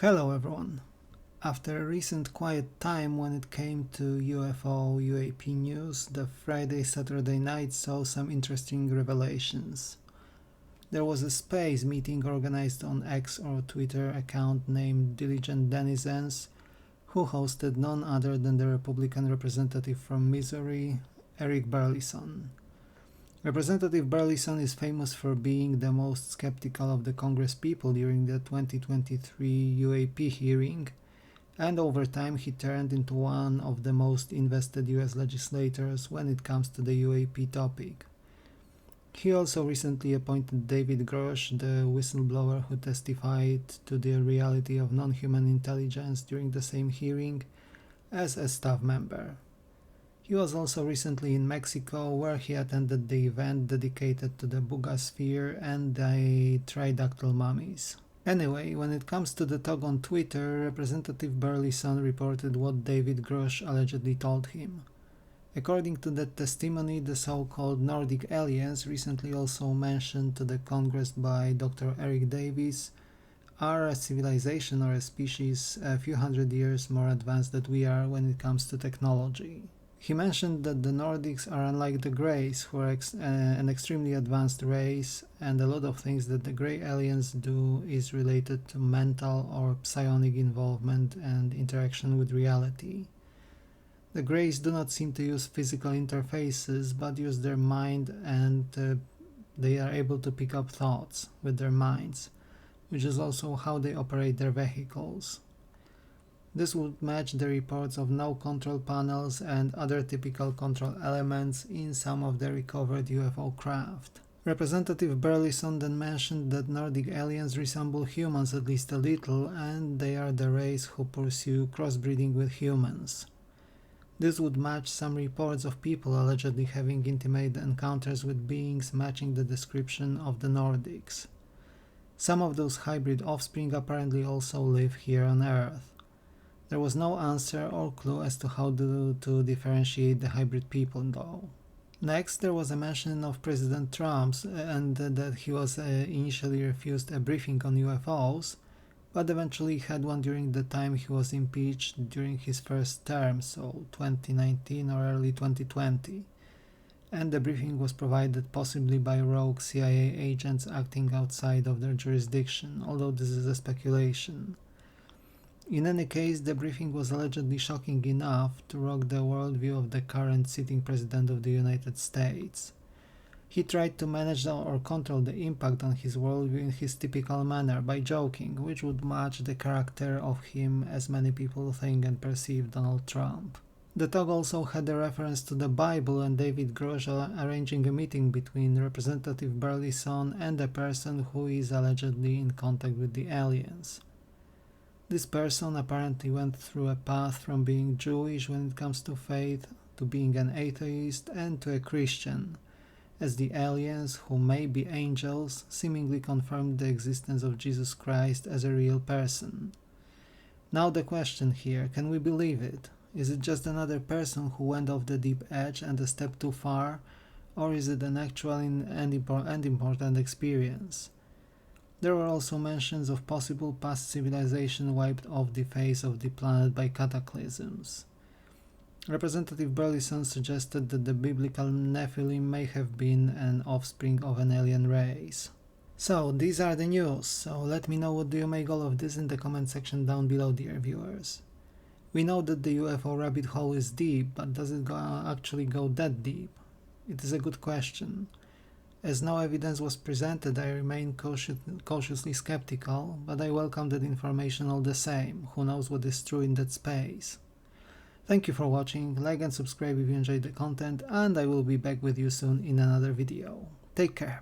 Hello everyone. After a recent quiet time when it came to UFO UAP news, the Friday-Saturday night saw some interesting revelations. There was a space meeting organized on X or Twitter account named Diligent Denizens, who hosted none other than the Republican representative from Missouri, Eric Burlison. Representative Burlison is famous for being the most skeptical of the Congress people during the 2023 UAP hearing, and over time he turned into one of the most invested US legislators when it comes to the UAP topic. He also recently appointed David Grusch, the whistleblower who testified to the reality of non-human intelligence during the same hearing, as a staff member. He was also recently in Mexico, where he attended the event dedicated to the Bugasphere and the Tridactyl mummies. Anyway, when it comes to the talk on Twitter, Representative Burlison reported what David Grusch allegedly told him. According to that testimony, the so-called Nordic aliens, recently also mentioned to the Congress by Dr. Eric Davis, are a civilization or a species a few hundred years more advanced than we are when it comes to technology. He mentioned that the Nordics are unlike the Greys, who are an extremely advanced race, and a lot of things that the Grey aliens do is related to mental or psionic involvement and interaction with reality. The Greys do not seem to use physical interfaces, but use their mind, and they are able to pick up thoughts with their minds, which is also how they operate their vehicles. This would match the reports of no control panels and other typical control elements in some of the recovered UFO craft. Representative Burlison then mentioned that Nordic aliens resemble humans at least a little, and they are the race who pursue crossbreeding with humans. This would match some reports of people allegedly having intimate encounters with beings matching the description of the Nordics. Some of those hybrid offspring apparently also live here on Earth. There was no answer or clue as to how to differentiate the hybrid people, though. Next, there was a mention of President Trump's and that he was initially refused a briefing on UFOs, but eventually had one during the time he was impeached during his first term, so 2019 or early 2020. And the briefing was provided possibly by rogue CIA agents acting outside of their jurisdiction, although this is a speculation. In any case, the briefing was allegedly shocking enough to rock the worldview of the current sitting president of the United States. He tried to manage or control the impact on his worldview in his typical manner by joking, which would match the character of him as many people think and perceive Donald Trump. The talk also had a reference to the Bible and David Grusch arranging a meeting between Representative Burlison and a person who is allegedly in contact with the aliens. This person apparently went through a path from being Jewish when it comes to faith, to being an atheist, and to a Christian, as the aliens, who may be angels, seemingly confirmed the existence of Jesus Christ as a real person. Now the question here, can we believe it? Is it just another person who went off the deep edge and a step too far, or is it an actual and important experience? There were also mentions of possible past civilization wiped off the face of the planet by cataclysms. Representative Burlison suggested that the biblical Nephilim may have been an offspring of an alien race. So, these are the news, so let me know what do you make all of this in the comment section down below, dear viewers. We know that the UFO rabbit hole is deep, but does it actually go that deep? It is a good question. As no evidence was presented, I remain cautiously skeptical, but I welcome that information all the same. Who knows what is true in that space? Thank you for watching, like and subscribe if you enjoyed the content, and I will be back with you soon in another video. Take care!